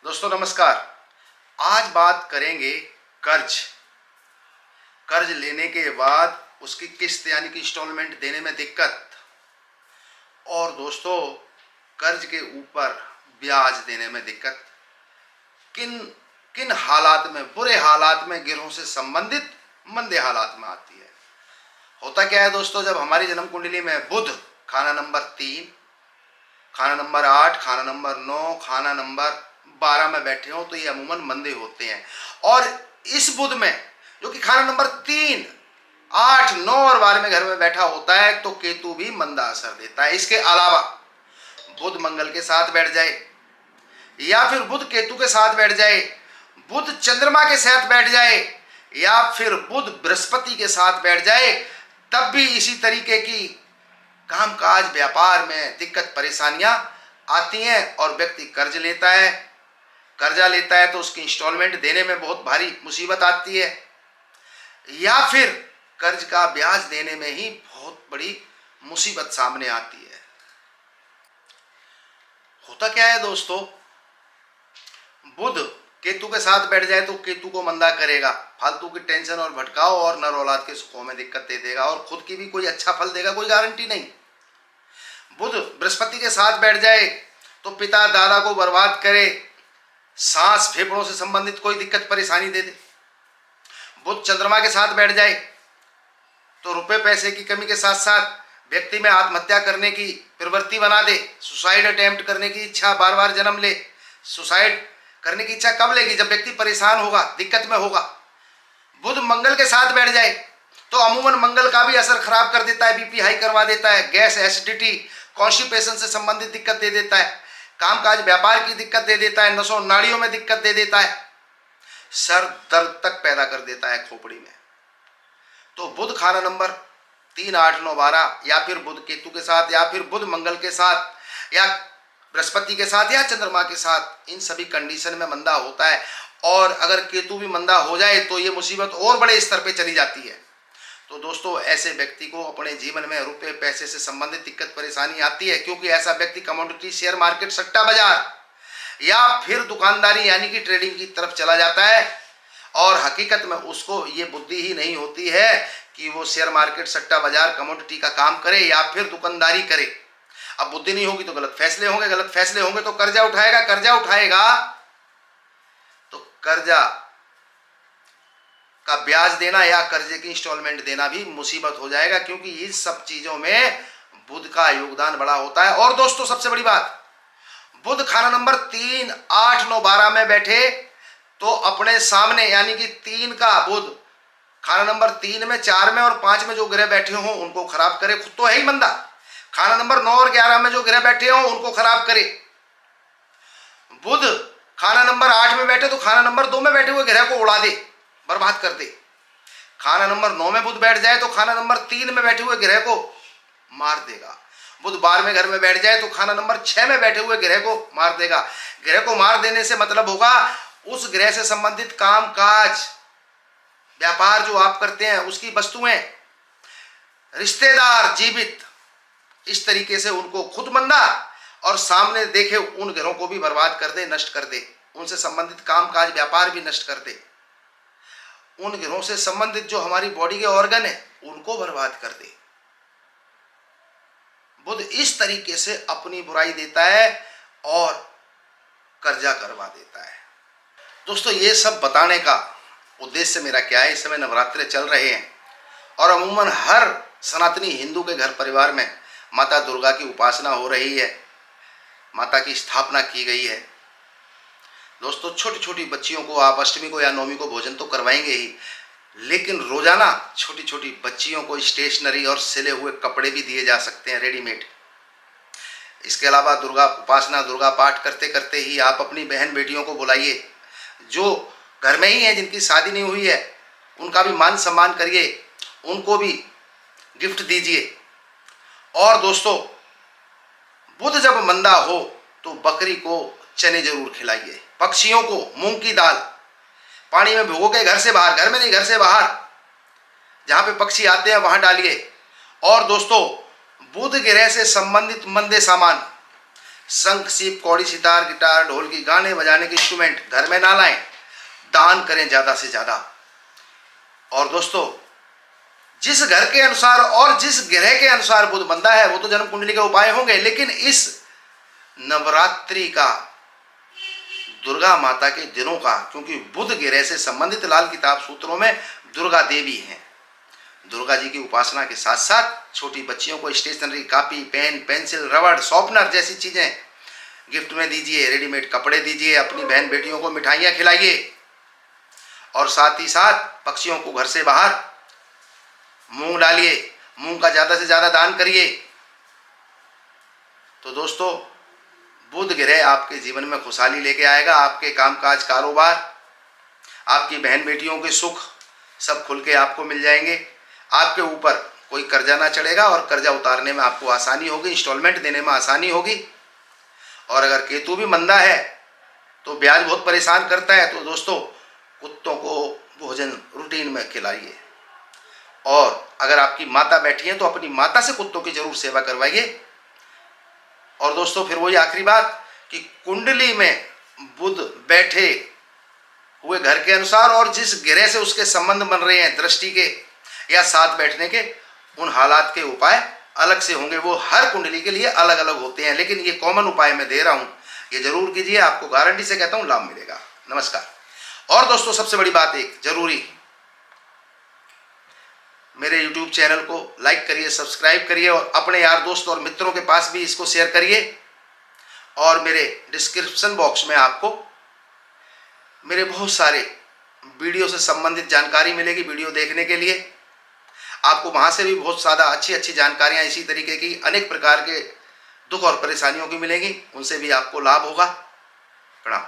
दोस्तों नमस्कार। आज बात करेंगे कर्ज। कर्ज लेने के बाद उसकी किस्त यानी कि इंस्टॉलमेंट देने में दिक्कत, और दोस्तों कर्ज के ऊपर ब्याज देने में दिक्कत किन किन हालात में, बुरे हालात में, गिरोह से संबंधित मंदे हालात में आती है। होता क्या है दोस्तों, जब हमारी जन्म कुंडली में बुध खाना नंबर 3, खाना नंबर 8, खाना नंबर 9, खाना नंबर 12 में बैठे हो तो ये अमूमन मंदे होते हैं। और इस बुध में जो कि खाना नंबर 3, 8, 9 और 12 में घर में बैठा होता है तो केतु भी मंदा असर देता है। इसके अलावा बुध मंगल के साथ बैठ जाए, या फिर बुध केतु के साथ बैठ जाए, बुध चंद्रमा के साथ बैठ जाए, या फिर बुध बृहस्पति के साथ बैठ जाए, तब भी इसी तरीके की कामकाज व्यापार में दिक्कत परेशानियां आती हैं और व्यक्ति कर्ज लेता है। कर्जा लेता है तो उसकी इंस्टॉलमेंट देने में बहुत भारी मुसीबत आती है, या फिर कर्ज का ब्याज देने में ही बहुत बड़ी मुसीबत सामने आती है। होता क्या है दोस्तों, बुध केतु के साथ बैठ जाए तो केतु को मंदा करेगा, फालतू की टेंशन और भटकाव और नर औलाद के सुखों में दिक्कत दे देगा, और खुद की भी कोई अच्छा फल देगा कोई गारंटी नहीं। बुध बृहस्पति के साथ बैठ जाए तो पिता दादा को बर्बाद करे, सांस फेफड़ों से संबंधित कोई दिक्कत परेशानी दे दे। बुध चंद्रमा के साथ बैठ जाए तो रुपए पैसे की कमी के साथ साथ व्यक्ति में आत्महत्या करने की प्रवृत्ति बना दे, सुसाइड अटेम्प्ट करने की इच्छा बार बार जन्म ले। सुसाइड करने की इच्छा कब लेगी? जब व्यक्ति परेशान होगा, दिक्कत में होगा। बुध मंगल के साथ बैठ जाए तो अमूमन मंगल का भी असर खराब कर देता है, बीपी हाई करवा देता है, गैस, एसिडिटी, कॉन्स्टिपेशन से संबंधित दिक्कत दे देता है, कामकाज व्यापार की दिक्कत दे देता है, नसों नाड़ियों में दिक्कत दे देता है, सर दर्द तक पैदा कर देता है खोपड़ी में। तो बुध खाना नंबर 3, 8, 9, 12, या फिर बुध केतु के साथ, या फिर बुध मंगल के साथ, या बृहस्पति के साथ, या चंद्रमा के साथ, इन सभी कंडीशन में मंदा होता है। और अगर केतु भी मंदा हो जाए तो ये मुसीबत और बड़े स्तर पे चली जाती है। तो दोस्तों ऐसे व्यक्ति को अपने जीवन में रुपए पैसे से संबंधित दिक्कत परेशानी आती है, क्योंकि ऐसा व्यक्ति कमोडिटी, शेयर मार्केट, सट्टा बाजार या फिर दुकानदारी यानी कि ट्रेडिंग की तरफ चला जाता है, और हकीकत में उसको ये बुद्धि ही नहीं होती है कि वो शेयर मार्केट, सट्टा बाजार, कमोडिटी का काम करे या फिर दुकानदारी करे। अब बुद्धि नहीं होगी तो गलत फैसले होंगे, गलत फैसले होंगे तो कर्जा उठाएगा, कर्जा उठाएगा तो कर्जा का ब्याज देना या कर्जे की इंस्टॉलमेंट देना भी मुसीबत हो जाएगा, क्योंकि इन सब चीजों में बुध का योगदान बड़ा होता है। और दोस्तों सबसे बड़ी बात, बुध खाना नंबर 3, 8, 9, 12 में बैठे तो अपने सामने यानी कि 3 का बुध खाना नंबर 3 में, 4 में और 5 में जो ग्रह बैठे हों उनको खराब करे, खुद तो है ही मंदा। खाना नंबर 9 और 11 में जो ग्रह बैठे हों उनको खराब करे। बुध खाना नंबर 8 में बैठे तो खाना नंबर 2 में बैठे हुए ग्रह को उड़ा दे, बर्बाद कर दे। खाना नंबर 9 में बुध बैठ जाए तो खाना नंबर 3 में बैठे हुए ग्रह को मार देगा। बुध 12वें घर में बैठ जाए तो खाना नंबर 6 में बैठे हुए ग्रह को मार देगा। ग्रह को मार देने से मतलब होगा उस ग्रह से संबंधित काम काज, व्यापार जो आप करते हैं, उसकी वस्तुएं, रिश्तेदार जीवित, इस तरीके से उनको खुद मंदा और सामने देखे उन ग्रहों को भी बर्बाद कर दे, नष्ट कर दे, उनसे संबंधित काम काज व्यापार भी नष्ट कर दे, उन ग्रहों से संबंधित जो हमारी बॉडी के ऑर्गन है उनको बर्बाद कर दे। बुध इस तरीके से अपनी बुराई देता है और कर्जा करवा देता है। दोस्तों ये सब बताने का उद्देश्य मेरा क्या है, इस समय नवरात्रे चल रहे हैं और अमूमन हर सनातनी हिंदू के घर परिवार में माता दुर्गा की उपासना हो रही है, माता की स्थापना की गई है। दोस्तों छोटी छोटी बच्चियों को आप अष्टमी को या नवमी को भोजन तो करवाएंगे ही, लेकिन रोजाना छोटी छोटी बच्चियों को स्टेशनरी और सिले हुए कपड़े भी दिए जा सकते हैं रेडीमेड। इसके अलावा दुर्गा उपासना, दुर्गा पाठ करते करते ही आप अपनी बहन बेटियों को बुलाइए, जो घर में ही है, जिनकी शादी नहीं हुई है, उनका भी मान सम्मान करिए, उनको भी गिफ्ट दीजिए। और दोस्तों बुध जब मंदा हो तो बकरी को चने जरूर खिलाइए, पक्षियों को मूंग की दाल पानी में भिगो के घर से बाहर, घर में नहीं घर से बाहर जहां पे पक्षी आते हैं वहां डालिए। और दोस्तों बुध ग्रह से संबंधित मंदे सामान शंख, सीप, कौड़ी, सितार, गिटार, ढोलकी, गाने बजाने के इंस्ट्रूमेंट घर में ना लाएं। दान करें ज़्यादा से ज़्यादा। और दोस्तों, जिस घर के अनुसार और जिस ग्रह के अनुसार बुध बंधा है वो तो जन्म कुंडली के उपाय होंगे, लेकिन इस नवरात्रि का, दुर्गा माता के दिनों का, क्योंकि बुध ग्रह से संबंधित लाल किताब सूत्रों में दुर्गा देवी हैं। दुर्गा जी की उपासना के साथ साथ छोटी बच्चियों को स्टेशनरी, कापी, पेन, पेंसिल, रबड़, शॉर्पनर जैसी चीजें गिफ्ट में दीजिए, रेडीमेड कपड़े दीजिए, अपनी बहन बेटियों को मिठाइयाँ खिलाइए, और साथ ही साथ पक्षियों को घर से बाहर मूंग डालिए, मूंग का ज़्यादा से ज़्यादा दान करिए। तो दोस्तों, बुध ग्रह आपके जीवन में खुशहाली लेके आएगा। आपके कामकाज, कारोबार, आपकी बहन बेटियों के सुख सब खुल के आपको मिल जाएंगे। आपके ऊपर कोई कर्जा ना चढ़ेगा और कर्जा उतारने में आपको आसानी होगी, इंस्टॉलमेंट देने में आसानी होगी। और अगर केतु भी मंदा है तो ब्याज बहुत परेशान करता है, तो दोस्तों कुत्तों को भोजन रूटीन में खिलाइए। और अगर आपकी माता बैठी है तो अपनी माता से कुत्तों की जरूर सेवा करवाइए। और दोस्तों, फिर वही आखिरी बात कि कुंडली में बुध बैठे हुए घर के अनुसार और जिस ग्रह से उसके संबंध बन रहे हैं, दृष्टि के या साथ बैठने के, उन हालात के उपाय अलग से होंगे। वो हर कुंडली के लिए अलग अलग होते हैं, लेकिन ये कॉमन उपाय मैं दे रहा हूं, ये जरूर कीजिए, आपको गारंटी से कहता हूं लाभ मिलेगा। नमस्कार। और दोस्तों, सबसे बड़ी बात एक जरूरी, मेरे YouTube चैनल को लाइक करिए, सब्सक्राइब करिए और अपने यार दोस्त और मित्रों के पास भी इसको शेयर करिए। और मेरे डिस्क्रिप्शन बॉक्स में आपको मेरे बहुत सारे वीडियो से संबंधित जानकारी मिलेगी। वीडियो देखने के लिए आपको वहाँ से भी बहुत ज़्यादा अच्छी अच्छी जानकारियाँ, इसी तरीके की अनेक प्रकार के दुख और परेशानियों की मिलेंगी, उनसे भी आपको लाभ होगा। प्रणाम।